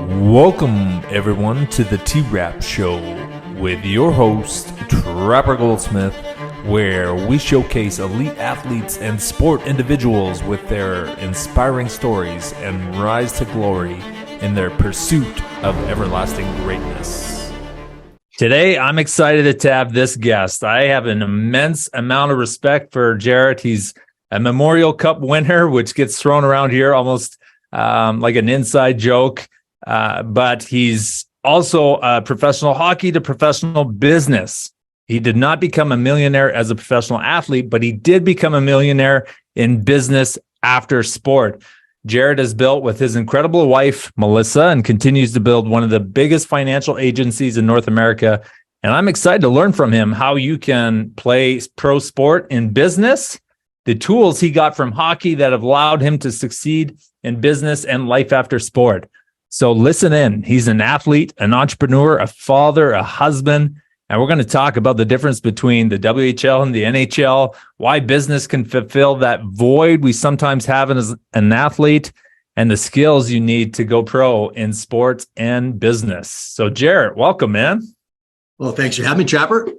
Welcome, everyone, to the TeeRap Show with your host, Trapper Goldsmith, where we showcase elite athletes and sport individuals with their inspiring stories and rise to glory in their pursuit of everlasting greatness. Today, I'm excited to have this guest. I have an immense amount of respect for Jaret. He's a Memorial Cup winner, which gets thrown around here almost like an inside joke. But he's also a professional hockey to professional business. He did not become a millionaire as a professional athlete, but he did become a millionaire in business after sport. Jaret has built with his incredible wife, Melissa, and continues to build one of the biggest financial agencies in North America. And I'm excited to learn from him how you can play pro sport in business, the tools he got from hockey that have allowed him to succeed in business and life after sport. So listen in. He's an athlete, an entrepreneur, a father, a husband, and we're going to talk about the difference between the WHL and the NHL, why business can fulfill that void we sometimes have as an athlete, and the skills you need to go pro in sports and business. So Jaret, welcome, man. Well, thanks for having me, Trapper.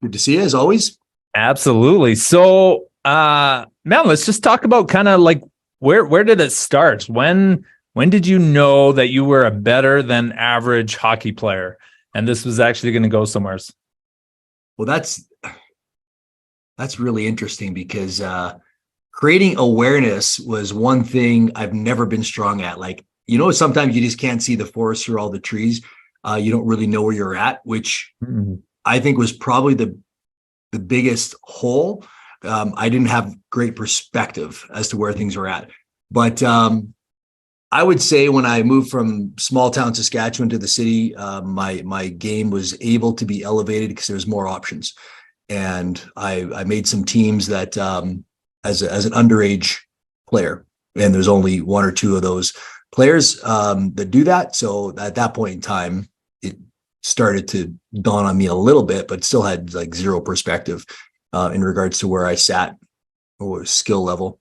Good to see you as always. Absolutely. So, man, let's just talk about kind of like where did it start? When did you know that you were a better than average hockey player and this was actually going to go somewhere? Well, that's really interesting because creating awareness was one thing I've never been strong at. Like, sometimes you just can't see the forest through all the trees. You don't really know where you're at, which I think was probably the biggest hole. I didn't have great perspective as to where things were at. But I would say when I moved from small town Saskatchewan to the city, my game was able to be elevated because there was more options. And I made some teams that as an underage player, and there's only one or two of those players that do that. So at that point in time, it started to dawn on me a little bit, but still had like zero perspective in regards to where I sat or skill level.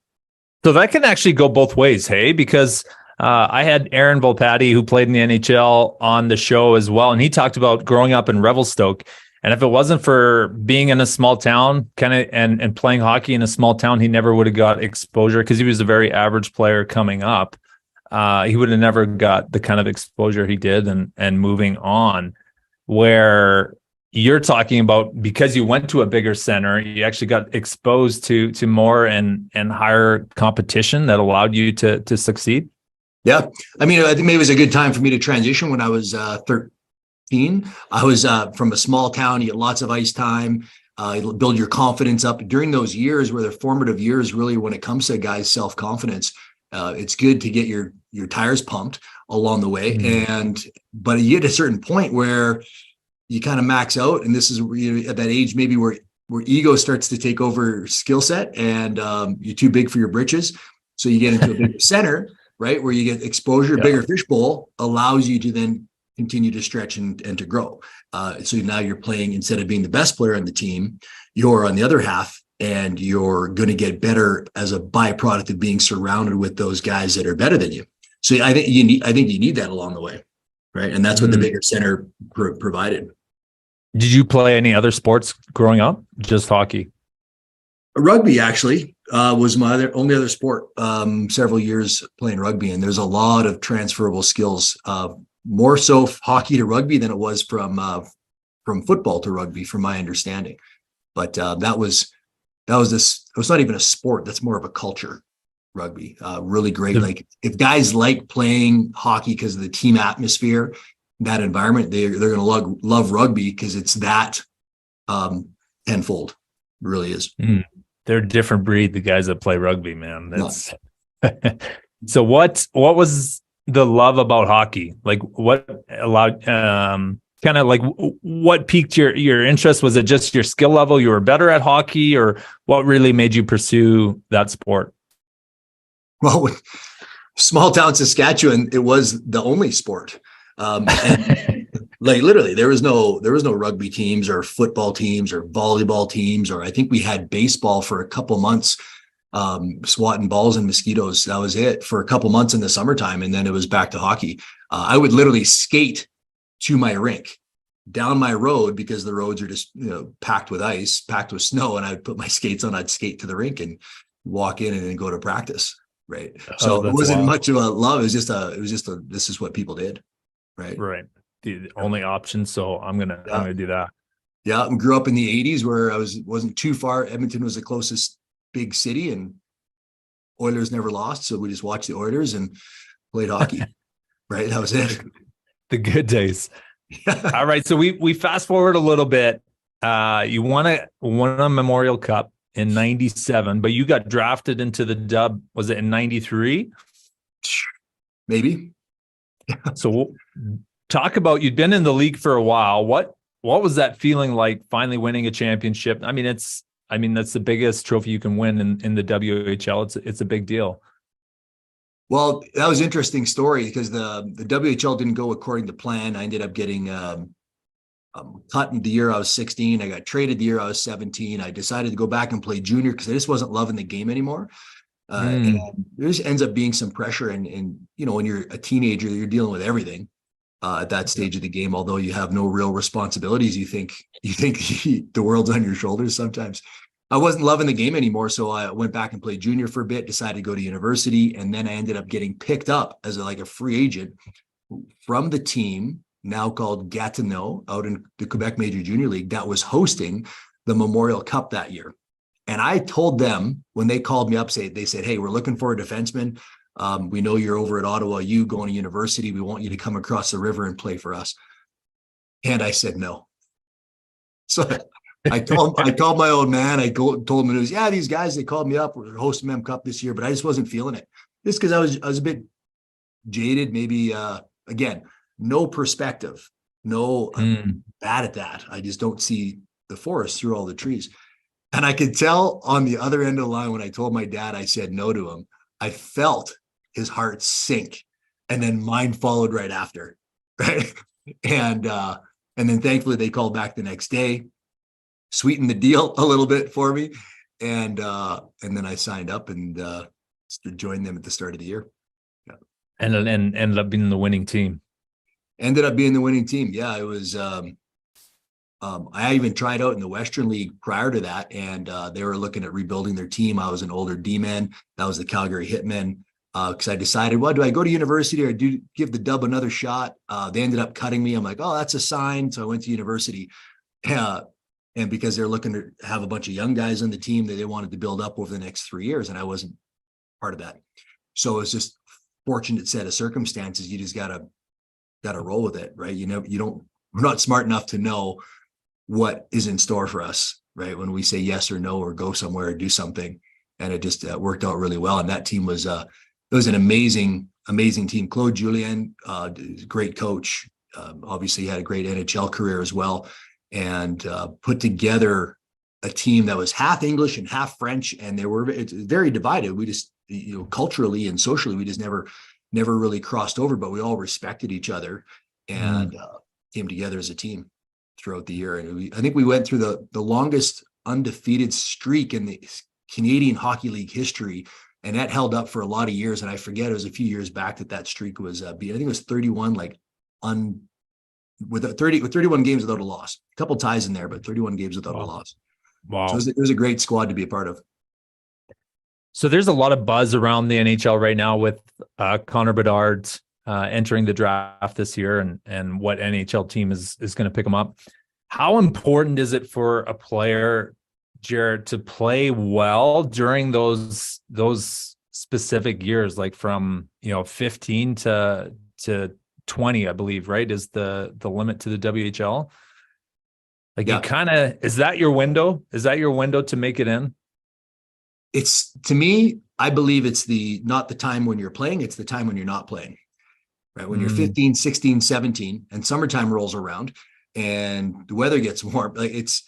So that can actually go both ways, hey? Because I had Aaron Volpatti, who played in the NHL, on the show as well, and he talked about growing up in Revelstoke. And if it wasn't for being in a small town, kind of and playing hockey in a small town, he never would have got exposure because he was a very average player coming up. He would have never got the kind of exposure he did, and moving on. Where you're talking about, because you went to a bigger center, you actually got exposed to more and higher competition that allowed you to succeed. Yeah. I mean, I think maybe it was a good time for me to transition when I was 13. I was from a small town. You get lots of ice time. You build your confidence up. During those years where they're formative years, really, when it comes to a guy's self-confidence, it's good to get your tires pumped along the way. But you get to a certain point where you kind of max out. And this is at that age maybe where ego starts to take over skill set, and you're too big for your britches. So you get into a bigger center, right, where you get exposure. A bigger fishbowl allows you to then continue to stretch and to grow. So now you're playing, instead of being the best player on the team, you're on the other half, and you're going to get better as a byproduct of being surrounded with those guys that are better than you. So I think you need that along the way, right? And that's what the bigger center provided. Did you play any other sports growing up? Just hockey? Rugby actually was my only other sport. Several years playing rugby, and there's a lot of transferable skills. More so hockey to rugby than it was from football to rugby, from my understanding. But that was this. It was not even a sport. That's more of a culture. Rugby, really great. Like, if guys like playing hockey because of the team atmosphere, that environment, they're going to love rugby because it's that tenfold. It really is. They're a different breed, the guys that play rugby, man. That's So what was the love about hockey? Like, what allowed kind of like what piqued your interest? Was it just your skill level? You were better at hockey, or what really made you pursue that sport? Well, small town Saskatchewan, it was the only sport. And like literally there was no rugby teams or football teams or volleyball teams, or I think we had baseball for a couple months swatting balls and mosquitoes. That was it for a couple months in the summertime. And then it was back to hockey. I would literally skate to my rink down my road because the roads are just, packed with ice, packed with snow. And I would put my skates on, I'd skate to the rink and walk in and then go to practice. Right. So it wasn't much of a love. It was just this is what people did. Right. Right. The only option. So I'm going to do that. Yeah. I grew up in the 80s where wasn't too far. Edmonton was the closest big city and Oilers never lost. So we just watched the Oilers and played hockey. Right. That was it. The good days. All right. So we fast forward a little bit. You won a Memorial Cup in 97, but you got drafted into the Dub. Was it in 93? Maybe. So talk about, you'd been in the league for a while. What was that feeling like finally winning a championship? I mean, that's the biggest trophy you can win in the WHL. It's a big deal. Well, that was an interesting story because the WHL didn't go according to plan. I ended up getting cut in the year I was 16. I got traded the year I was 17. I decided to go back and play junior because I just wasn't loving the game anymore. And there just ends up being some pressure. And when you're a teenager, you're dealing with everything at that stage of the game. Although you have no real responsibilities, you think the world's on your shoulders sometimes. I wasn't loving the game anymore. So I went back and played junior for a bit, decided to go to university. And then I ended up getting picked up as a free agent from the team now called Gatineau out in the Quebec Major Junior League that was hosting the Memorial Cup that year. And I told them when they called me up, they said, "Hey, we're looking for a defenseman. We know you're over at Ottawa, you going to university. We want you to come across the river and play for us." And I said, no. So I called my old man. I told him it was, these guys, they called me up. We're hosting Mem Cup this year, but I just wasn't feeling it. Just because I was a bit jaded, maybe, again, no perspective, I'm bad at that. I just don't see the forest through all the trees. And I could tell on the other end of the line when I told my dad I said no to him, I felt his heart sink, and then mine followed right after. Right. And then thankfully they called back the next day, sweetened the deal a little bit for me. And then I signed up and joined them at the start of the year. Yeah. And ended up being the winning team. Ended up being the winning team. Yeah, it was. I even tried out in the Western League prior to that, and they were looking at rebuilding their team. I was an older D-man. That was the Calgary Hitmen. Because I decided, well, do I go to university or do give the Dub another shot? They ended up cutting me. I'm like, oh, that's a sign. So I went to university. And because they're looking to have a bunch of young guys on the team that they wanted to build up over the next 3 years, and I wasn't part of that. So it's just fortunate set of circumstances. You just gotta roll with it, right? We're not smart enough to know what is in store for us, right? When we say yes or no or go somewhere or do something, and it just worked out really well. And that team was it was an amazing team. Claude Julien, great coach, obviously had a great NHL career as well, and put together a team that was half English and half French, and it's very divided. We just, culturally and socially, we just never really crossed over, but we all respected each other and came together as a team throughout the year. And I think we went through the longest undefeated streak in the Canadian Hockey League history, and that held up for a lot of years. And I forget, it was a few years back that streak was I think it was 31, with 31 games without a loss. A couple ties in there, but 31 games without a loss. Wow. So it was a great squad to be a part of. So there's a lot of buzz around the NHL right now with Connor Bedard entering the draft this year, and what NHL team is going to pick him up. How important is it for a player, Jaret, to play well during those specific years, like from 15 to 20, I believe, right, is the limit to the WHL? Like, you kind of, is that your window? Is that your window to make it in? It's, to me, I believe it's not the time when you're playing, it's the time when you're not playing, right? When you're 15, 16, 17 and summertime rolls around and the weather gets warm, like it's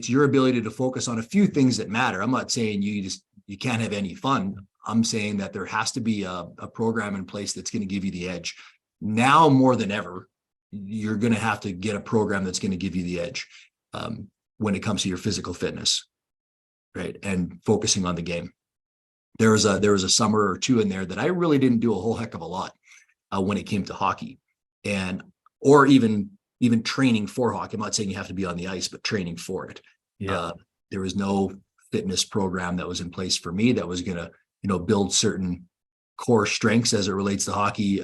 your ability to focus on a few things that matter. I'm not saying you can't have any fun. I'm saying that there has to be a program in place that's going to give you the edge. Now more than ever, you're going to have to get a program that's going to give you the edge when it comes to your physical fitness, right? And focusing on the game. there was a summer or two in there that I really didn't do a whole heck of a lot when it came to hockey, and or even training for hockey. I'm not saying you have to be on the ice, but training for it. Yeah. There was no fitness program that was in place for me that was going to, build certain core strengths as it relates to hockey.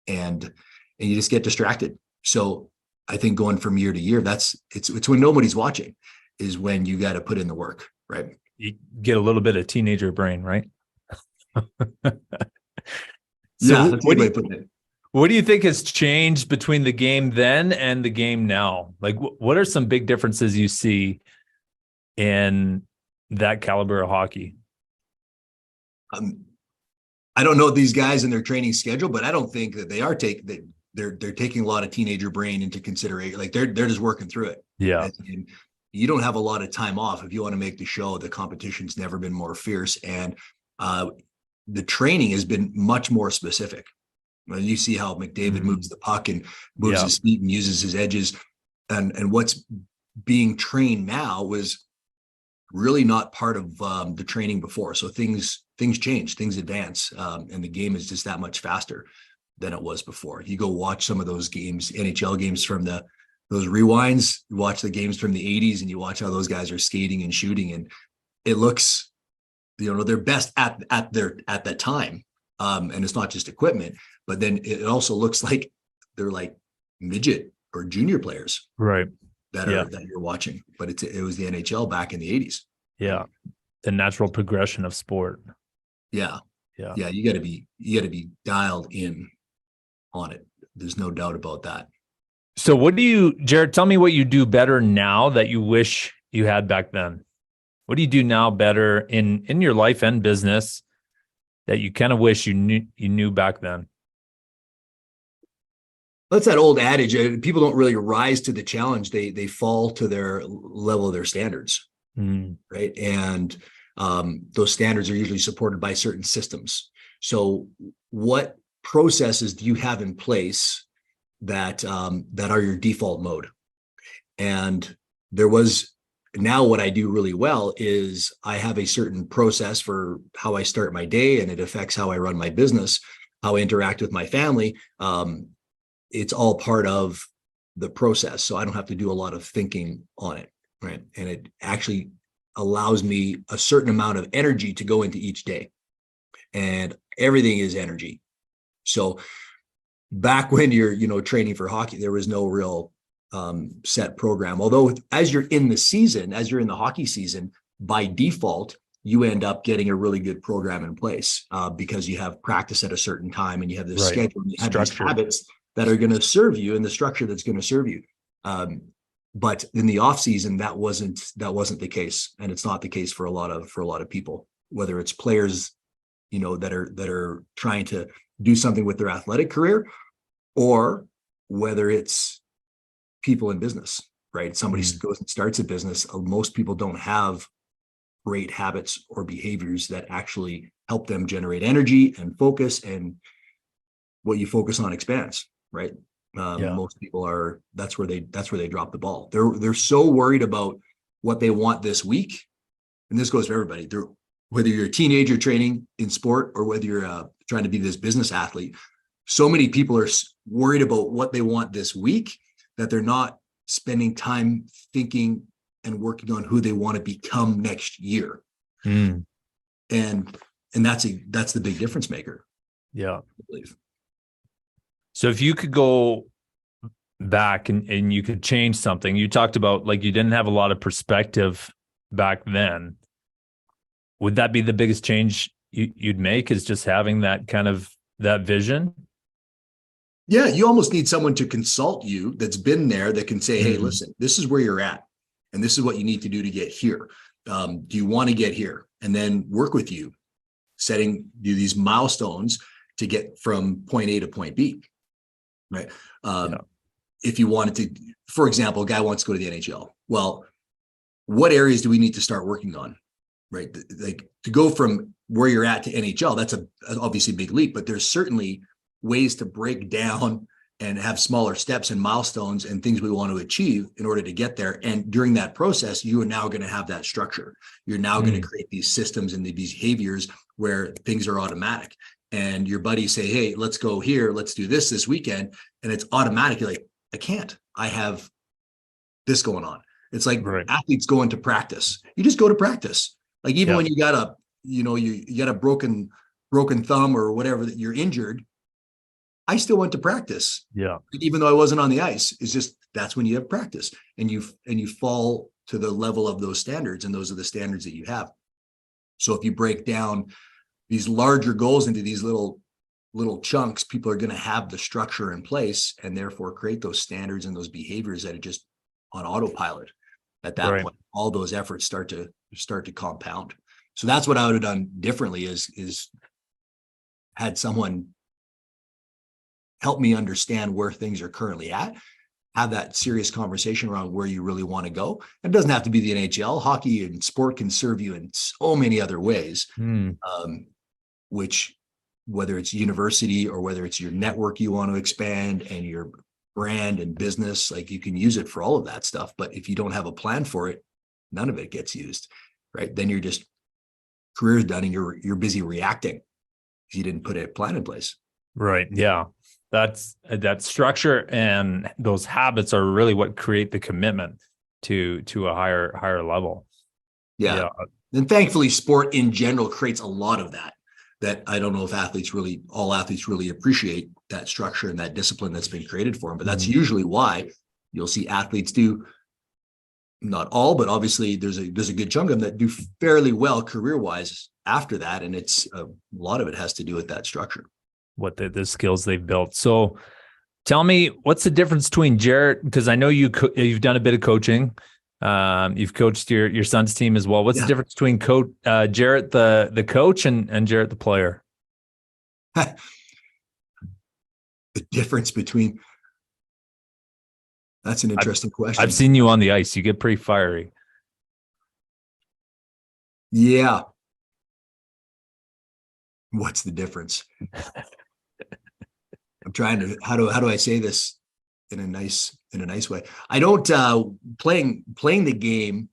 And you just get distracted. So I think going from year to year, it's when nobody's watching is when you got to put in the work, right? You get a little bit of teenager brain, right? Yeah, that's a good way of putting it. What do you think has changed between the game then and the game now? Like, what are some big differences you see in that caliber of hockey? I don't know these guys and their training schedule, but I don't think that they are they're taking a lot of teenager brain into consideration. Like they're just working through it. Yeah. And you don't have a lot of time off if you want to make the show. The competition's never been more fierce, and the training has been much more specific. When you see how McDavid moves the puck and moves his feet and uses his edges, and what's being trained now was really not part of the training before. So things change, things advance, and the game is just that much faster than it was before. You go watch some of those games, NHL games from those rewinds, you watch the games from the 80s and you watch how those guys are skating and shooting, and it looks, their best at that time. And it's not just equipment, but then it also looks like they're like midget or junior players, right? That you're watching. But it was the NHL back in the 80s. Yeah, the natural progression of sport. Yeah. You got to be dialed in on it. There's no doubt about that. So Jaret, tell me what you do better now that you wish you had back then. What do you do now better in your life and business that you kind of wish you knew back then? That's that old adage. People don't really rise to the challenge. They fall to their level of their standards. Right. And those standards are usually supported by certain systems. So what processes do you have in place that are your default mode? And now what I do really well is I have a certain process for how I start my day, and it affects how I run my business, how I interact with my family. It's all part of the process. So I don't have to do a lot of thinking on it. Right. And it actually allows me a certain amount of energy to go into each day, and everything is energy. So back when you're, training for hockey, there was no real set program. Although as you're in the hockey season, by default, you end up getting a really good program in place because you have practice at a certain time and you have this schedule and you have these habits that are going to serve you and the structure that's going to serve you. But in the off season, that wasn't the case, and it's not the case for a lot of people. Whether it's players, that are trying to do something with their athletic career, or whether it's people in business, right? Somebody goes and starts a business. Most people don't have great habits or behaviors that actually help them generate energy and focus, and what you focus on expands, right? Most people that's where they drop the ball. They're so worried about what they want this week. And this goes for everybody. Whether you're a teenager training in sport or whether you're trying to be this business athlete, so many people are worried about what they want this week that they're not spending time thinking and working on who they want to become next year. And that's the big difference maker. Yeah. I believe. So if you could go back and you could change something, you talked about like you didn't have a lot of perspective back then. Would that be the biggest change you'd make, is just having that kind of that vision? Yeah, you almost need someone to consult you that's been there that can say, hey, listen, this is where you're at, and this is what you need to do to get here. Do you want to get here? And then work with you, setting you these milestones to get from point A to point B, right? If you wanted to, for example, a guy wants to go to the NHL. Well, what areas do we need to start working on, right? Like to go from where you're at to NHL, that's obviously a big leap, but there's certainly ways to break down and have smaller steps and milestones and things we want to achieve in order to get there. And during that process, you are now going to have that structure. You're now going to create these systems and the behaviors where things are automatic. And your buddies say, hey, let's go here. Let's do this weekend. And it's automatic. You're like, I can't. I have this going on. It's like athletes going to practice. You just go to practice. Like even when you got a, you got a broken thumb or whatever, that you're injured, I still went to practice. Yeah. Even though I wasn't on the ice. It's just, that's when you have practice and you fall to the level of those standards. And those are the standards that you have. So if you break down these larger goals into these little chunks, people are going to have the structure in place and therefore create those standards and those behaviors that are just on autopilot. At that point, all those efforts start to compound. So that's what I would have done differently is had someone help me understand where things are currently at, have that serious conversation around where you really want to go. It doesn't have to be the NHL. Hockey and sport can serve you in so many other ways, which whether it's university or whether it's your network you want to expand and your brand and business, like you can use it for all of that stuff. But if you don't have a plan for it, none of it gets used, right? Then you're just career's done and you're busy reacting because you didn't put a plan in place. Right. Yeah. That's that structure and those habits are really what create the commitment to a higher level. Yeah. And thankfully sport in general creates a lot of that I don't know if all athletes really appreciate that structure and that discipline that's been created for them. But that's usually why you'll see athletes do, not all, but obviously there's a good chunk of them that do fairly well career-wise after that. And it's a lot of it has to do with that structure. What the skills they've built. So tell me, what's the difference between Jaret? Because I know you've done a bit of coaching. You've coached your son's team as well. What's the difference between Jaret, the coach and Jaret, the player? The difference between, that's an interesting question. I've seen you on the ice. You get pretty fiery. Yeah. What's the difference? I'm trying to, how do I say this in a nice way? I don't, playing the game,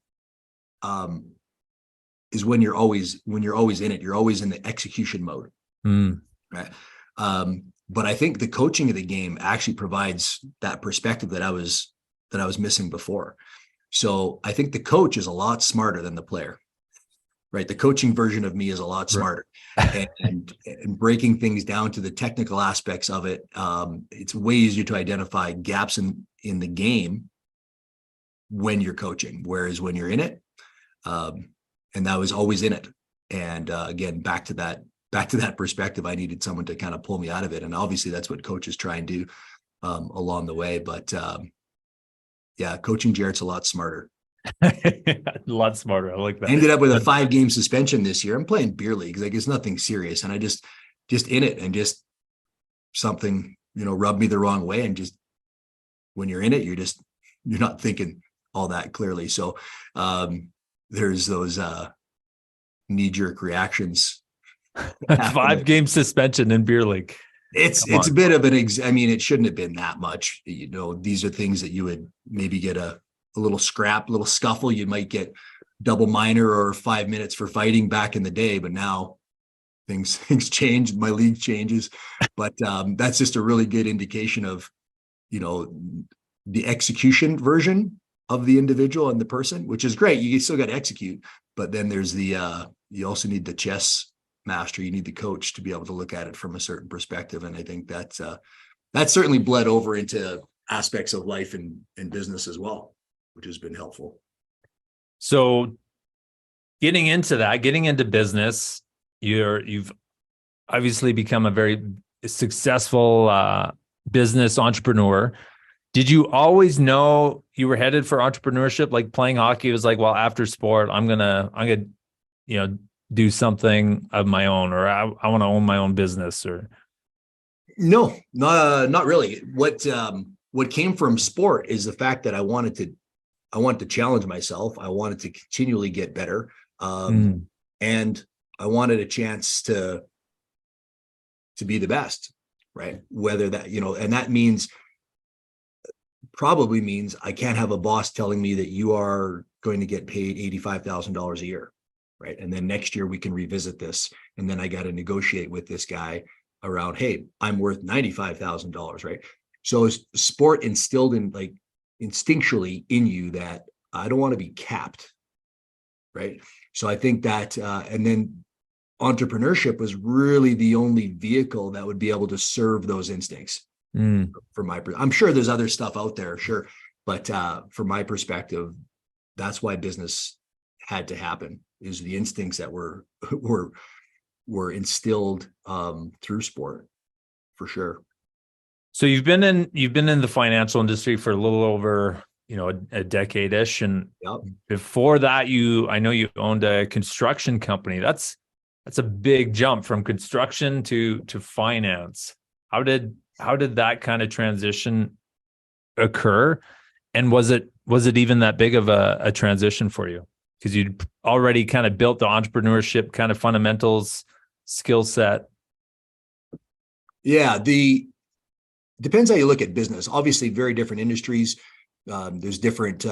is when you're always in it, you're always in the execution mode. Right. But I think the coaching of the game actually provides that perspective that I was missing before. So I think the coach is a lot smarter than the player. Right. The coaching version of me is a lot smarter and breaking things down to the technical aspects of it. It's way easier to identify gaps in the game when you're coaching, whereas when you're in it, and I was always in it. And again, back to that perspective, I needed someone to kind of pull me out of it. And obviously that's what coaches try and do along the way. But coaching Jaret's a lot smarter. A lot smarter. I like that. I ended up with a 5-game suspension this year. I'm playing beer leagues. Like it's nothing serious. And I just in it and just something, rubbed me the wrong way. And just when you're in it, you're not thinking all that clearly. So there's those knee-jerk reactions. 5-game suspension in beer league. It's a bit of it shouldn't have been that much. These are things that you would maybe get a little scrap, little scuffle. You might get double minor or 5 minutes for fighting back in the day, but now things change. My league changes, but that's just a really good indication of, the execution version of the individual and the person, which is great. You still got to execute, but then there's you also need the chess master. You need the coach to be able to look at it from a certain perspective. And I think that's certainly bled over into aspects of life and business as well, which has been helpful. So getting into business, you've obviously become a very successful business entrepreneur. Did you always know you were headed for entrepreneurship? Like playing hockey was like, well, after sport, I'm gonna do something of my own, or I want to own my own business, or no, not really. What came from sport is the fact that I wanted to challenge myself. I wanted to continually get better. And I wanted a chance to be the best, right? Whether that, and that probably means I can't have a boss telling me that you are going to get paid $85,000 a year, right? And then next year we can revisit this. And then I got to negotiate with this guy around, hey, I'm worth $95,000, right? So sport instilled in like instinctually in you that I don't want to be capped, right? So I think that, and then entrepreneurship was really the only vehicle that would be able to serve those instincts. I'm sure there's other stuff out there, sure, but from my perspective, that's why business had to happen, is the instincts that were instilled through sport, for sure. So you've been in the financial industry for a little over, a decade-ish, and Yep. before that, I know you owned a construction company. That's a big jump from construction to finance. How did that kind of transition occur? And was it even that big of a transition for you? Because you'd already kind of built the entrepreneurship kind of fundamentals skill set. Yeah, depends how you look at business. Obviously, very different industries. There's different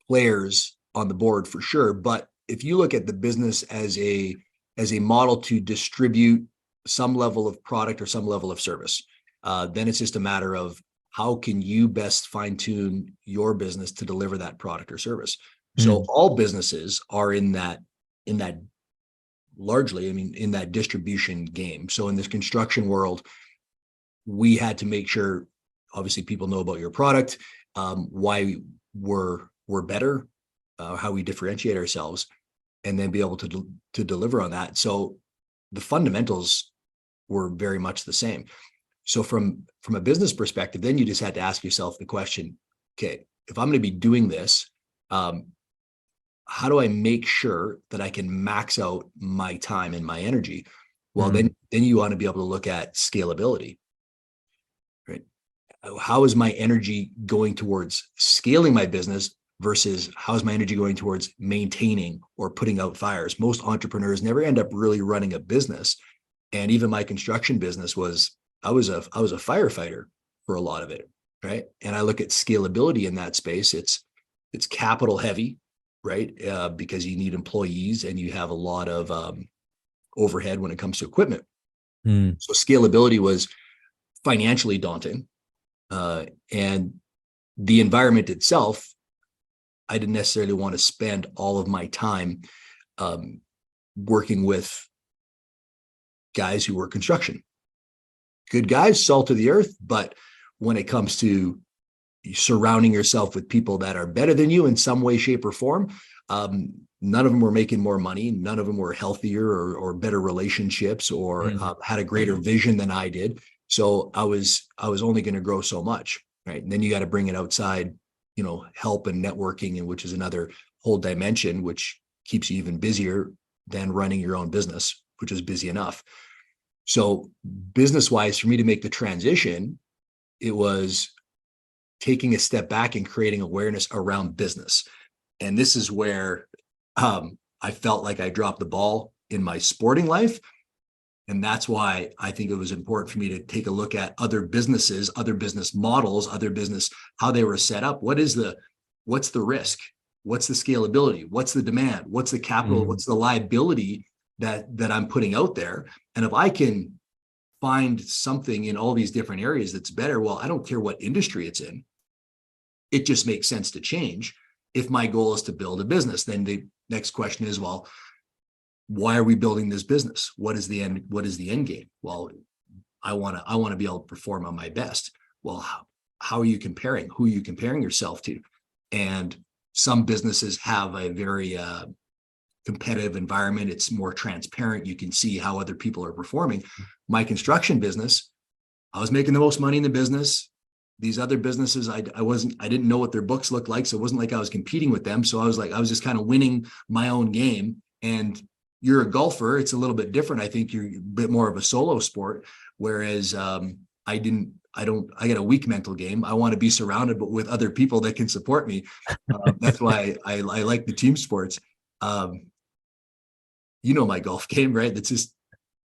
players on the board for sure. But if you look at the business as a model to distribute some level of product or some level of service, then it's just a matter of how can you best fine tune your business to deliver that product or service. So all businesses are in that largely, in that distribution game. So in this construction world, we had to make sure, obviously, people know about your product, why we're better, how we differentiate ourselves, and then be able to deliver on that. So the fundamentals were very much the same. So from a business perspective, then you just had to ask yourself the question, okay, if I'm going to be doing this, how do I make sure that I can max out my time and my energy? Well, then you want to be able to look at scalability, right? How is my energy going towards scaling my business versus how is my energy going towards maintaining or putting out fires? Most entrepreneurs never end up really running a business. And even my construction business I was a firefighter for a lot of it, right? And I look at scalability in that space. It's capital heavy, right? Because you need employees and you have a lot of overhead when it comes to equipment. So scalability was financially daunting. And the environment itself, I didn't necessarily want to spend all of my time working with guys who were construction. Good guys, salt of the earth, but when it comes to surrounding yourself with people that are better than you in some way, shape, or form, none of them were making more money. None of them were healthier or better relationships or had a greater vision than I did. So I was only going to grow so much, right? And then you got to bring it outside, help and networking, and which is another whole dimension, which keeps you even busier than running your own business, which is busy enough. So business-wise, for me to make the transition, it was taking a step back and creating awareness around business. And this is where I felt like I dropped the ball in my sporting life. And that's why I think it was important for me to take a look at other businesses, other business models, how they were set up. What's the risk? What's the scalability? What's the demand? What's the capital? What's the liability that I'm putting out there? And if I can find something in all these different areas that's better, well, I don't care what industry it's in. It just makes sense to change. If my goal is to build a business, then the next question is, well, why are we building this business? What is the end game? Well, I want to be able to perform on my best. Well, how are you comparing? Who are you comparing yourself to? And some businesses have a very competitive environment. It's more transparent. You can see how other people are performing. My construction business, I was making the most money in the business. These other businesses, I didn't know what their books looked like. So it wasn't like I was competing with them. So I was just kind of winning my own game. And you're a golfer, it's a little bit different. I think you're a bit more of a solo sport. Whereas I got a weak mental game. I want to be surrounded with other people that can support me. That's why I like the team sports. My golf game, right? That just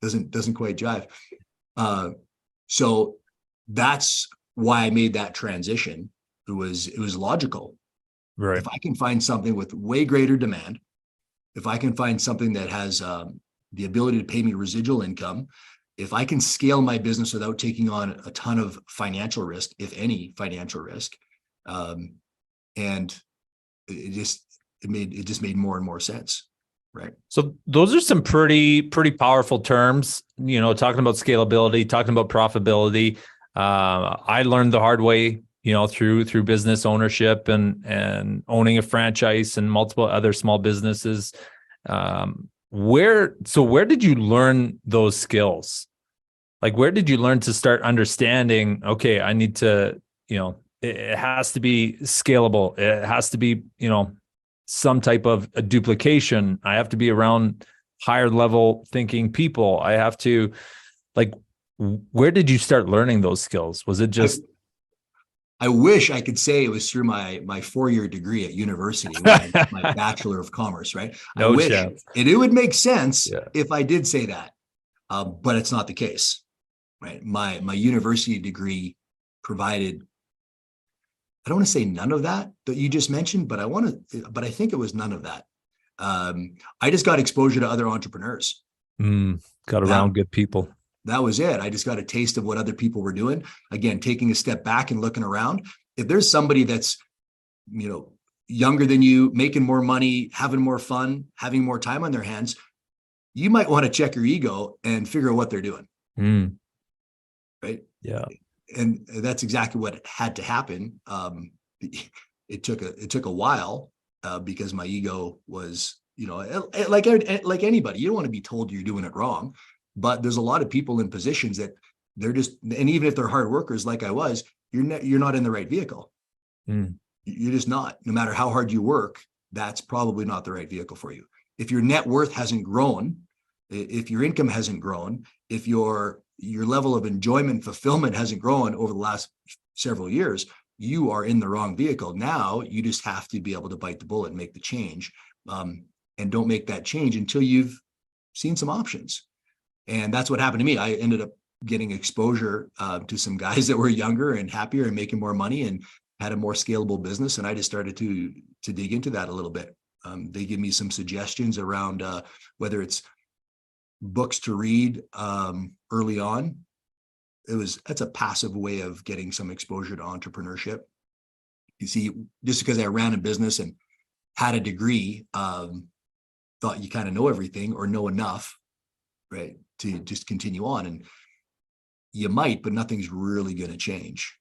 doesn't quite jive. So that's why I made that transition. It was logical. Right. If I can find something with way greater demand, if I can find something that has the ability to pay me residual income, if I can scale my business without taking on a ton of financial risk, if any financial risk, and it just made more and more sense. Right. So those are some pretty powerful terms, talking about scalability, talking about profitability. I learned the hard way, through business ownership and owning a franchise and multiple other small businesses. Where did you learn those skills? Like, where did you learn to start understanding, okay, I need to, it has to be scalable. It has to be, some type of a duplication. I have to be around higher level thinking people. I have to, like, where did you start learning those skills? Was it just? I wish I could say it was through my 4-year degree at university, my Bachelor of Commerce, right? No I wish chance. it would make sense if I did say that, but it's not the case, right? My university degree provided, I don't want to say none of that you just mentioned, but I think it was none of that. I just got exposure to other entrepreneurs. Got around good people. That was it. I just got a taste of what other people were doing. Again, taking a step back and looking around. If there's somebody that's, younger than you, making more money, having more fun, having more time on their hands, you might want to check your ego and figure out what they're doing. Right. Yeah. And that's exactly what had to happen. It took a while because my ego was, like anybody, you don't want to be told you're doing it wrong, but there's a lot of people in positions that they're just, and even if they're hard workers, like I was, you're not in the right vehicle. You're just not. No matter how hard you work, that's probably not the right vehicle for you. If your net worth hasn't grown, if your income hasn't grown, if your level of enjoyment, fulfillment hasn't grown over the last several years, you are in the wrong vehicle. Now you just have to be able to bite the bullet and make the change. And don't make that change until you've seen some options. And that's what happened to me. I ended up getting exposure to some guys that were younger and happier and making more money and had a more scalable business. And I just started to dig into that a little bit. They give me some suggestions around whether it's books to read early on. That's a passive way of getting some exposure to entrepreneurship. You see, just because I ran a business and had a degree, thought you kind of know everything or know enough, right, to just continue on. And you might, but nothing's really going to change.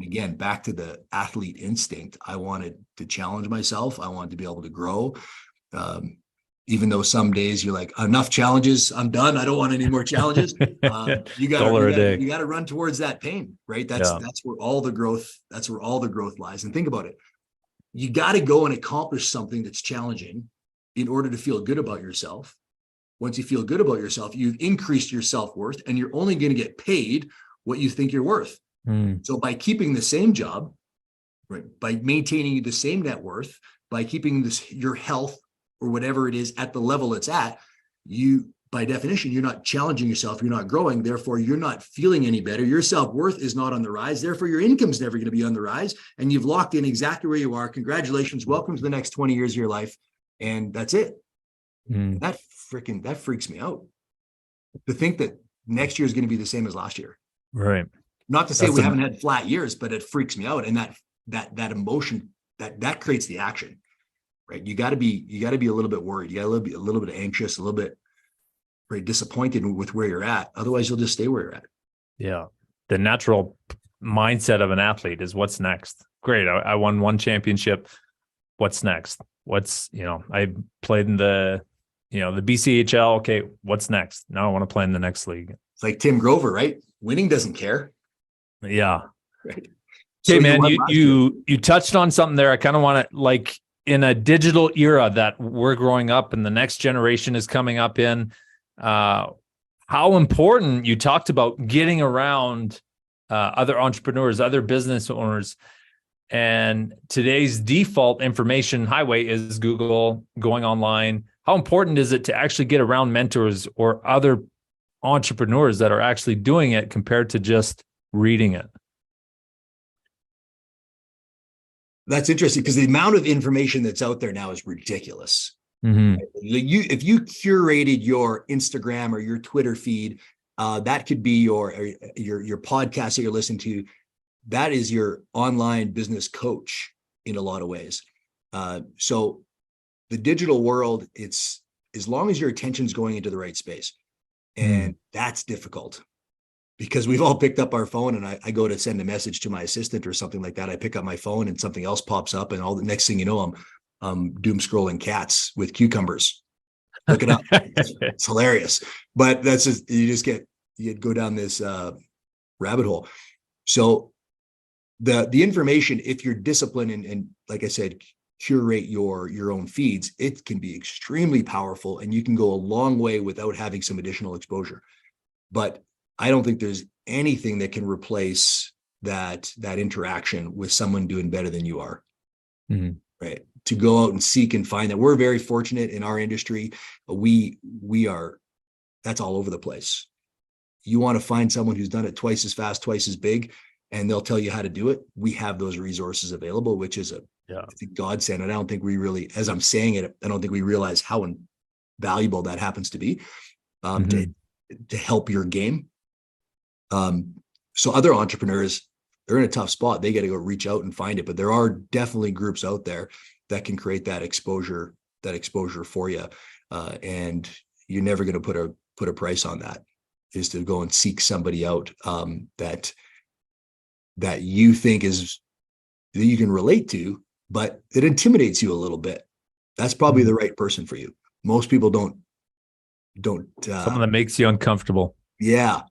Again, back to the athlete instinct. I wanted to challenge myself. I wanted to be able to grow. Even though some days you're like, enough challenges, I'm done. I don't want any more challenges. You got to run towards that pain, right? That's where all the growth lies. And think about it. You got to go and accomplish something that's challenging in order to feel good about yourself. Once you feel good about yourself, you've increased your self-worth and you're only going to get paid what you think you're worth. So by keeping the same job, right, by maintaining the same net worth, by keeping your health or whatever it is at the level it's at, you, by definition, you're not challenging yourself, you're not growing, therefore you're not feeling any better. Your self-worth is not on the rise, therefore your income's never going to be on the rise, and you've locked in exactly where you are. Congratulations, welcome to the next 20 years of your life, and that's it. That freaks me out. To think that next year is going to be the same as last year. Right. Not to say we haven't had flat years, but it freaks me out. And that emotion that creates the action, right? You got to be a little bit worried. You got to be a little bit anxious, a little bit very disappointed with where you're at. Otherwise you'll just stay where you're at. Yeah. The natural mindset of an athlete is what's next. Great. I won one championship. What's next? I played in the BCHL. Okay. What's next? Now I want to play in the next league. It's like Tim Grover, right? Winning doesn't care. Yeah. Right. Okay, so man, you touched on something there. I kind of want to, like, in a digital era that we're growing up and the next generation is coming up in, how important you talked about getting around other entrepreneurs, other business owners. And today's default information highway is Google, going online. How important is it to actually get around mentors or other entrepreneurs that are actually doing it compared to just reading it? That's interesting because the amount of information that's out there now is ridiculous. Mm-hmm. If you curated your Instagram or your Twitter feed, that could be your podcast that you're listening to. That is your online business coach in a lot of ways. So the digital world, it's as long as your attention's going into the right space, and that's difficult because we've all picked up our phone, and I go to send a message to my assistant or something like that. I pick up my phone and something else pops up, and all the next thing you know, I'm doom scrolling cats with cucumbers. Look it up. It's hilarious, but that's just, you go down this rabbit hole. So the information, if you're disciplined and like I said, curate your own feeds, it can be extremely powerful, and you can go a long way without having some additional exposure. But I don't think there's anything that can replace that interaction with someone doing better than you are. Mm-hmm. Right. To go out and seek and find that. We're very fortunate in our industry. We are, that's all over the place. You want to find someone who's done it twice as fast, twice as big, and they'll tell you how to do it. We have those resources available, which is I think godsend. And I don't think we really, as I'm saying it, I don't think we realize how valuable that happens to be to help your game. So other entrepreneurs, they're in a tough spot. They got to go reach out and find it. But there are definitely groups out there that can create that exposure for you. And you're never going to put a price on that, is to go and seek somebody out that you think that you can relate to, but it intimidates you a little bit. That's probably the right person for you. Most people don't someone that makes you uncomfortable. Yeah.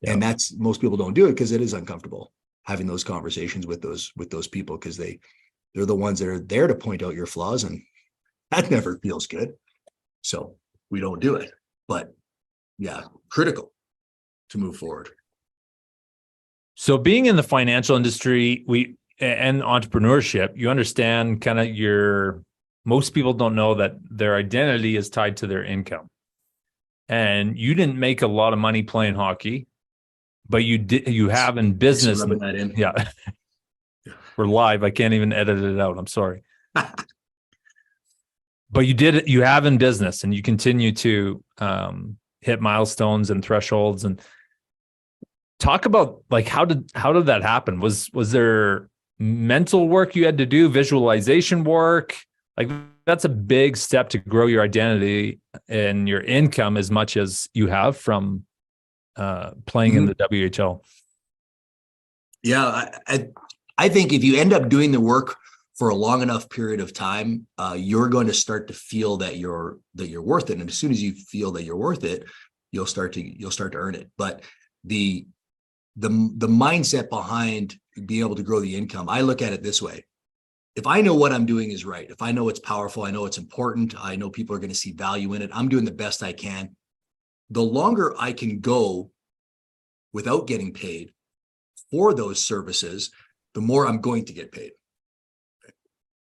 And most people don't do it because it is uncomfortable having those conversations with those people, because they're the ones that are there to point out your flaws, and that never feels good. So we don't do it. But yeah, critical to move forward. So being in the financial industry, and entrepreneurship, you understand kind of most people don't know that their identity is tied to their income. And you didn't make a lot of money playing hockey, but you have in business. Rubbing that in. Yeah. We're live. I can't even edit it out. I'm sorry. But you have in business, and you continue to hit milestones and thresholds. And talk about, like, how did that happen? Was there mental work you had to do, visualization work? Like, that's a big step to grow your identity and your income as much as you have from playing in the WHL. Yeah, I think if you end up doing the work for a long enough period of time, you're going to start to feel that you're worth it. And as soon as you feel that you're worth it, you'll start to earn it. But the mindset behind being able to grow the income, I look at it this way. If I know what I'm doing is right, if I know it's powerful, I know it's important, I know people are going to see value in it, I'm doing the best I can. The longer I can go without getting paid for those services, the more I'm going to get paid.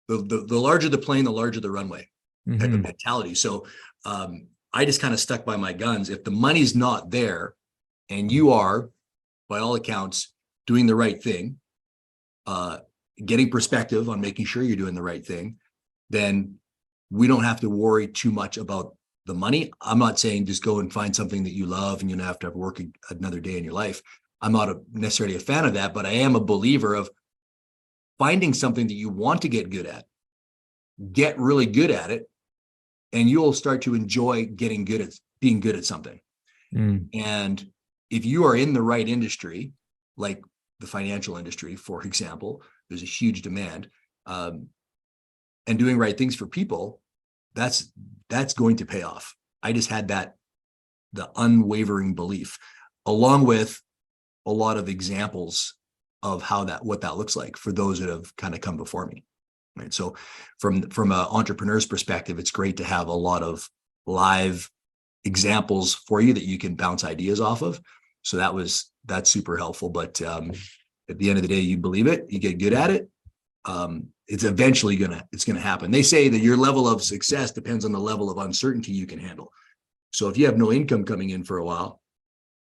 The larger the plane, the larger the runway type of mentality. So I just kind of stuck by my guns. If the money's not there and you are, by all accounts, doing the right thing, getting perspective on making sure you're doing the right thing, then we don't have to worry too much about the money. I'm not saying just go and find something that you love and you don't have to work another day in your life. I'm not necessarily a fan of that, but I am a believer of finding something that you want to get good at, get really good at it, and you'll start to enjoy being good at something. And if you are in the right industry, like the financial industry, for example, there's a huge demand, and doing right things for people, that's going to pay off. I just had the unwavering belief, along with a lot of examples of what that looks like for those that have kind of come before me. Right. So from an entrepreneur's perspective, it's great to have a lot of live examples for you that you can bounce ideas off of. So that's super helpful. But at the end of the day, you believe it, you get good at it. It's eventually it's gonna happen. They say that your level of success depends on the level of uncertainty you can handle. So if you have no income coming in for a while,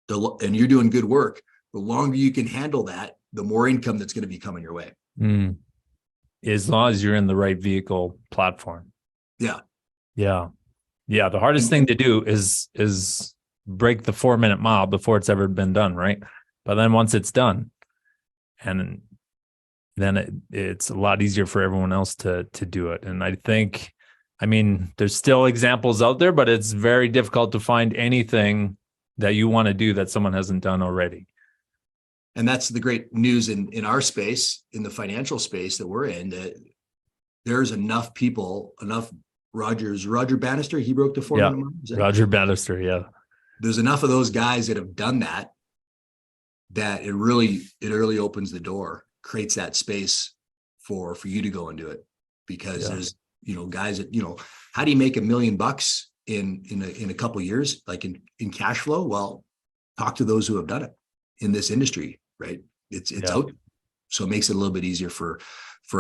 and you're doing good work, the longer you can handle that, the more income that's going to be coming your way. As long as you're in the right vehicle platform. Yeah. The hardest thing to do is break the 4-minute mile before it's ever been done, right? But then once it's done, and then it's a lot easier for everyone else to do it. And I think, I mean, there's still examples out there, but it's very difficult to find anything that you want to do that someone hasn't done already. And that's the great news in our space, in the financial space that we're in, that there's enough people, enough Roger Bannister, he broke the 400 mile. Roger Bannister, yeah. There's enough of those guys that have done that it really opens the door, creates that space for you to go and do it. Because there's, guys that, how do you make $1 million in a couple of years, like in cash flow? Well, talk to those who have done it in this industry, right? It's out. So it makes it a little bit easier for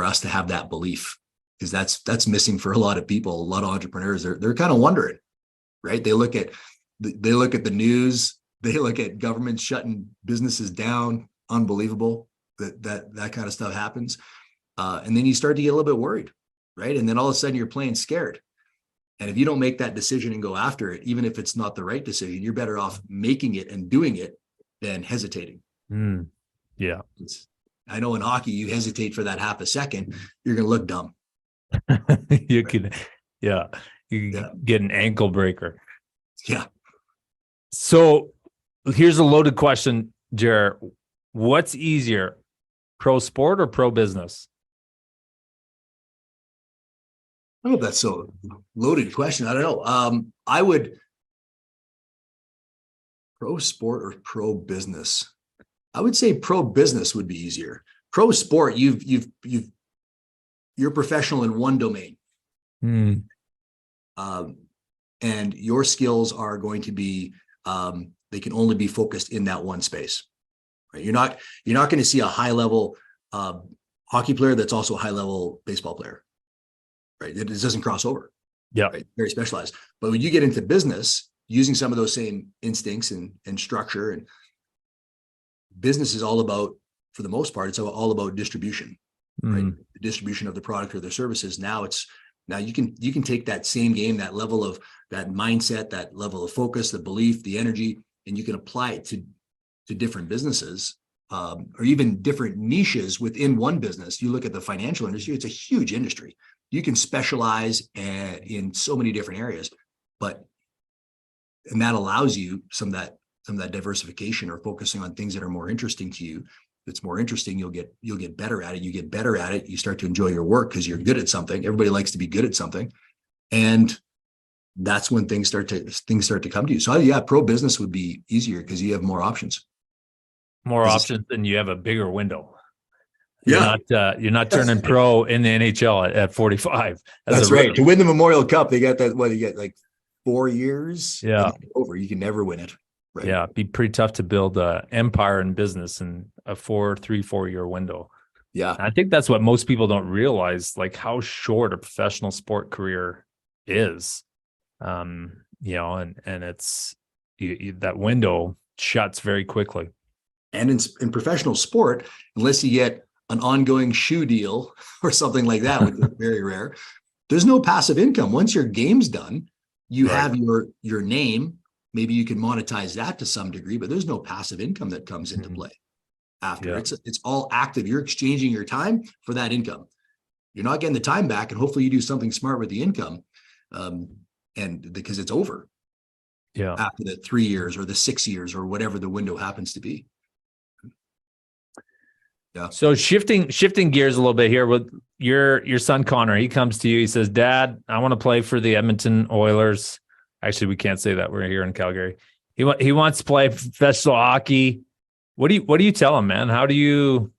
us to have that belief, because that's missing for a lot of people, a lot of entrepreneurs. They're kind of wondering, right? They look at the news, they look at government shutting businesses down. Unbelievable that kind of stuff happens. And then you start to get a little bit worried, right? And then all of a sudden you're playing scared. And if you don't make that decision and go after it, even if it's not the right decision, you're better off making it and doing it than hesitating. Yeah. I know in hockey, you hesitate for that half a second, you're going to look dumb. You can get an ankle breaker. Yeah. So here's a loaded question, Jaret. What's easier, pro sport or pro business? I don't know if that's so loaded question. I don't know. I would pro sport or pro business. I would say pro business would be easier. Pro sport, you're professional in one domain. And your skills are going to be, they can only be focused in that one space. Right? You're not going to see a high level hockey player that's also a high level baseball player. Right? It doesn't cross over. Yeah. Right? Very specialized. But when you get into business, using some of those same instincts and structure, and business is all about, for the most part, it's all about distribution, right? The distribution of the product or their services. Now you can take that same game, that level of that mindset, that level of focus, the belief, the energy, and you can apply it to different businesses, or even different niches within one business. You look at the financial industry, it's a huge industry. You can specialize in so many different areas, and that allows you some of that diversification, or focusing on things that are more interesting to you. If it's more interesting, you'll get better at it. You get better at it, you start to enjoy your work because you're good at something. Everybody likes to be good at something, and that's when things start to come to you. So yeah, pro business would be easier because you have more options. More options, and you have a bigger window. Yeah, you're not turning pro in the NHL at 45. That's right. To win the Memorial Cup, they got that. What, you get like 4 years? Yeah, over. You can never win it. Right? Yeah, it'd be pretty tough to build an empire in business in a 4 year window. Yeah, and I think that's what most people don't realize, like how short a professional sport career is. And it's that window shuts very quickly. And in professional sport, unless you get an ongoing shoe deal or something like that, which is very rare, there's no passive income. Once your game's done, you have your name. Maybe you can monetize that to some degree, but there's no passive income that comes into play after. It's all active. You're exchanging your time for that income. You're not getting the time back, and hopefully you do something smart with the income, and because it's over. Yeah, after the 3 years or the 6 years or whatever the window happens to be. Yeah. So shifting gears a little bit here with your son Connor. He comes to you. He says, "Dad, I want to play for the Edmonton Oilers." Actually, we can't say that. We're here in Calgary. He wants to play professional hockey. What do you tell him, man? How do you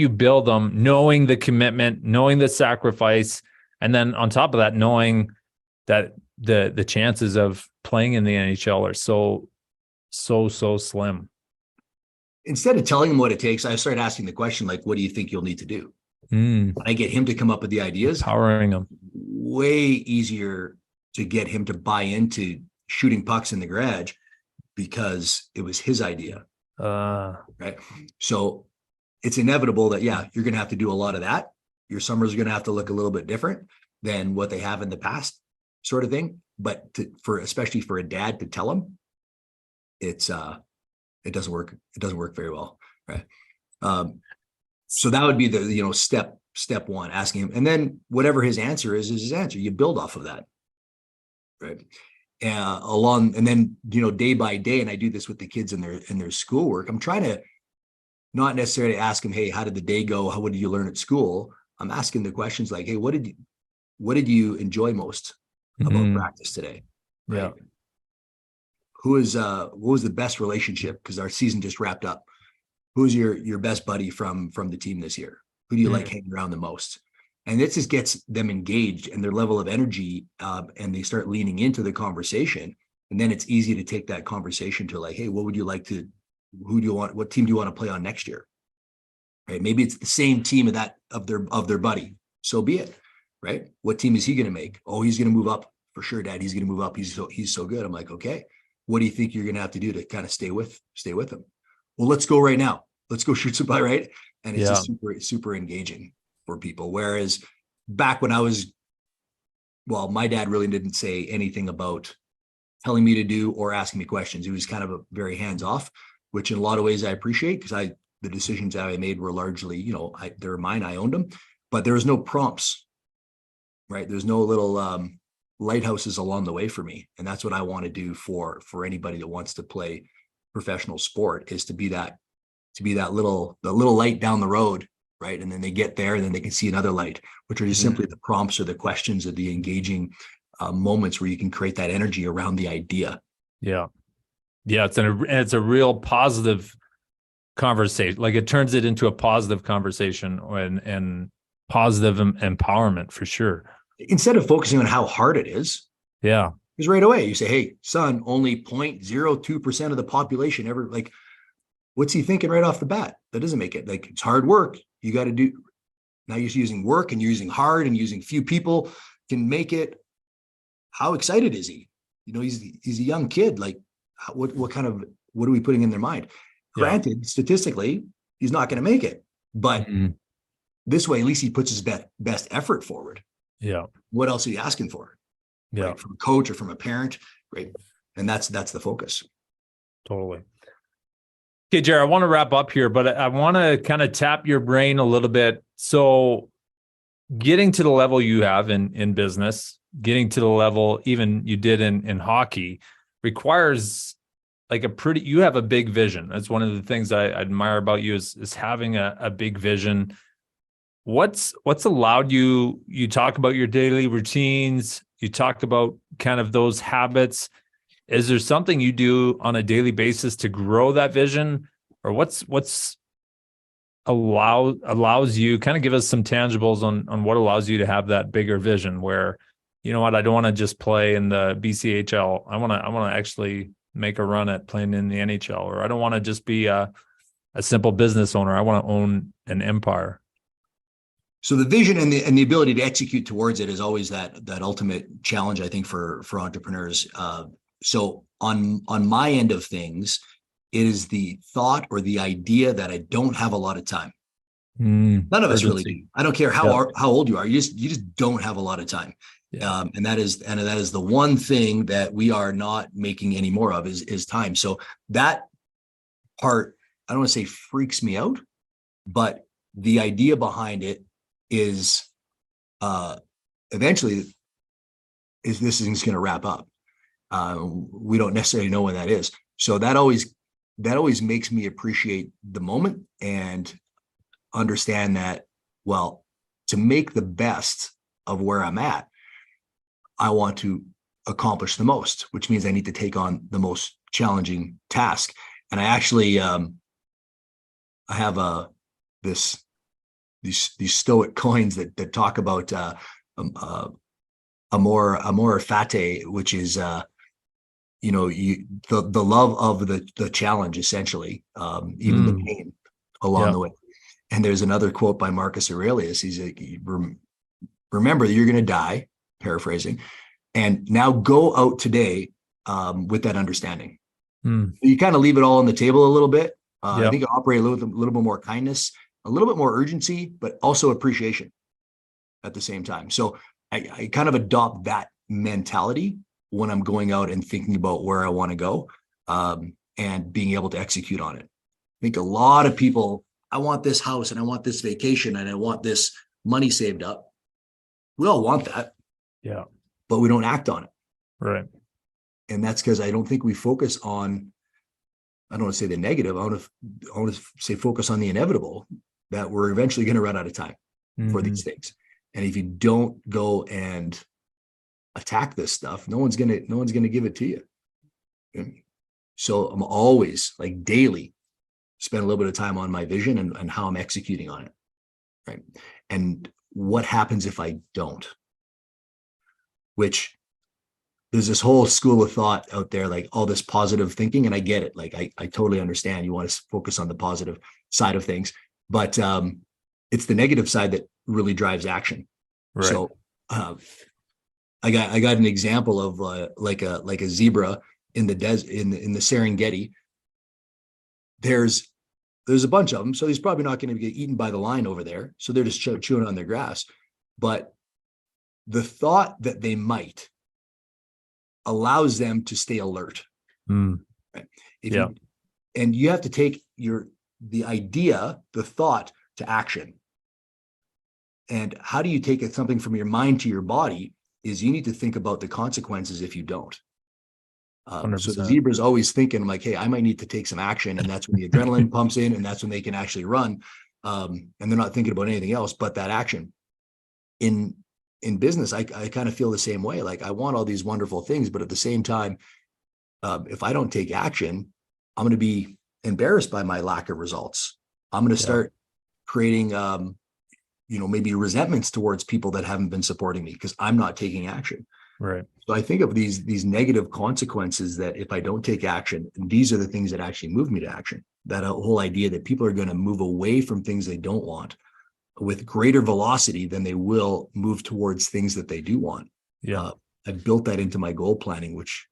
build them, knowing the commitment, knowing the sacrifice, and then on top of that, knowing that the chances of playing in the NHL are so slim? Instead of telling him what it takes, I started asking the question, like, what do you think you'll need to do? When I get him to come up with the ideas, empowering him. Way easier to get him to buy into shooting pucks in the garage because it was his idea. Uh, Right. So it's inevitable that, yeah, you're going to have to do a lot of that. Your summers are going to have to look a little bit different than what they have in the past, sort of thing. But especially for a dad to tell him, it doesn't work. It doesn't work very well. Right. So that would be the, step one, asking him, and then whatever his answer is his answer. You build off of that. Right. And then, day by day, and I do this with the kids in their schoolwork. I'm trying to not necessarily ask them, hey, how did the day go? What did you learn at school? I'm asking the questions like, hey, what did you enjoy most about practice today? Right. Yeah. What was the best relationship? Because our season just wrapped up. Who's your best buddy from the team this year? Who do you like hanging around the most? And it just gets them engaged and their level of energy, and they start leaning into the conversation. And then it's easy to take that conversation to like, hey, what would you like to? What team do you want to play on next year? Right? Maybe it's the same team of their buddy. So be it. Right? What team is he going to make? Oh, he's going to move up for sure, Dad. He's going to move up. He's so good. I'm like, okay. What do you think you're going to have to do to kind of stay with him? Well, let's go right now. Let's go shoot some play, right? And it's just super, super engaging for people. Whereas back when my dad really didn't say anything about telling me to do or asking me questions. He was kind of a very hands-off, which in a lot of ways I appreciate, because the decisions that I made were largely, they're mine. I owned them, but there was no prompts, right? There's no little lighthouses along the way for me. And that's what I want to do for anybody that wants to play professional sport, is to be that little light down the road, right? And then they get there and then they can see another light, which are just simply the prompts or the questions or the engaging moments where you can create that energy around the idea. Yeah. Yeah. It's a real positive conversation. Like, it turns it into a positive conversation and positive empowerment for sure. Instead of focusing on how hard it is. Yeah. Because right away you say, hey, son, only 0.02% of the population ever, like, what's he thinking right off the bat? That doesn't make it. Like, it's hard work. You got to do. Now you're using work and you're using hard and using few people can make it. How excited is he? He's a young kid. Like, what are we putting in their mind? Yeah. Granted, statistically, he's not going to make it, but this way, at least he puts his best effort forward. Yeah. What else are you asking for? Yeah. Right? From a coach or from a parent. Great. And that's the focus. Totally. Okay, Jaret, I want to wrap up here, but I want to kind of tap your brain a little bit. So getting to the level you have in business, getting to the level even you did in hockey, requires like you have a big vision. That's one of the things I admire about you is having a big vision. What's allowed you talk about your daily routines, you talk about kind of those habits. Is there something you do on a daily basis to grow that vision, or what's allows you, kind of give us some tangibles on what allows you to have that bigger vision where, I don't want to just play in the BCHL. I want to actually make a run at playing in the NHL, or I don't want to just be a simple business owner. I want to own an empire. So the vision and the ability to execute towards it is always that ultimate challenge, I think, for entrepreneurs. So on my end of things, it is the thought or the idea that I don't have a lot of time. None of us really do. I don't care how old you are. You just don't have a lot of time. Yeah. And that is the one thing that we are not making any more of is time. So that part, I don't want to say freaks me out, but the idea behind it is eventually this thing's going to wrap up. We don't necessarily know when that is. So that always makes me appreciate the moment and understand that, well, to make the best of where I'm at, I want to accomplish the most, which means I need to take on the most challenging task. And I actually, I have these Stoic coins that talk about amor fati, which is the love of the challenge, essentially, even the pain along the way. And there's another quote by Marcus Aurelius. He's like, remember that you're going to die, paraphrasing, and now go out today with that understanding. You kind of leave it all on the table a little bit. I Yeah. think I operate a little bit more kindness, a little bit more urgency, but also appreciation at the same time. So I kind of adopt that mentality when I'm going out and thinking about where I want to go, and being able to execute on it. I think a lot of people, I want this house and I want this vacation and I want this money saved up. We all want that. Yeah. But we don't act on it. Right. And that's because I don't think we focus on, I don't want to say the negative. I want to say focus on the inevitable, that we're eventually going to run out of time for these things. And if you don't go and attack this stuff, no one's going to give it to you. And so I'm always, like, daily spend a little bit of time on my vision and how I'm executing on it. Right. And what happens if I don't? Which, there's this whole school of thought out there, like all this positive thinking, and I get it. Like I totally understand you want to focus on the positive side of things, but it's the negative side that really drives action. Right. So I got an example of like a zebra in the in the Serengeti. There's a bunch of them, so he's probably not going to get eaten by the lion over there. So they're just chewing on their grass. But the thought that they might allows them to stay alert. Right? And you have to take the idea, the thought, to action. And how do you take something from your mind to your body is you need to think about the consequences if you don't. So the zebra is always thinking, like, hey, I might need to take some action. And that's when the adrenaline pumps in, and that's when they can actually run. And they're not thinking about anything else but that action. In business, I kind of feel the same way. Like, I want all these wonderful things, but at the same time, if I don't take action, I'm going to be embarrassed by my lack of results. I'm going to start creating, maybe resentments towards people that haven't been supporting me because I'm not taking action. Right. So I think of these negative consequences that if I don't take action, these are the things that actually move me to action. That whole idea that people are going to move away from things they don't want with greater velocity than they will move towards things that they do want. Yeah. I've built that into my goal planning, which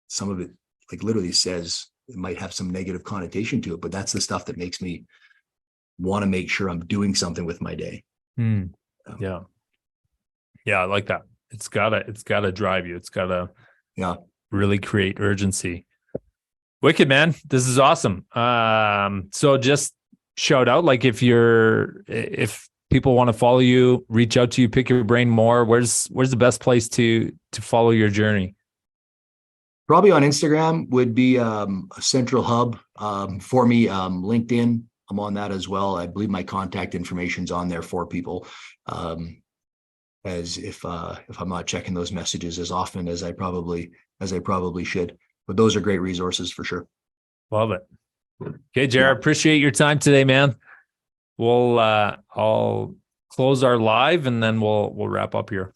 some of it, like, literally says it might have some negative connotation to it, but that's the stuff that makes me want to make sure I'm doing something with my day. Yeah. I like that. It's gotta drive you. It's gotta really create urgency. Wicked, man. This is awesome. So just shout out, like, if people want to follow you, reach out to you, pick your brain more, where's the best place to follow your journey? Probably on Instagram would be a central hub for me. LinkedIn, I'm on that as well. I believe my contact information's on there for people. As if I'm not checking those messages as often as I probably should. But those are great resources for sure. Love it. Okay, Jaret, appreciate your time today, man. We'll I'll close our live and then we'll wrap up here.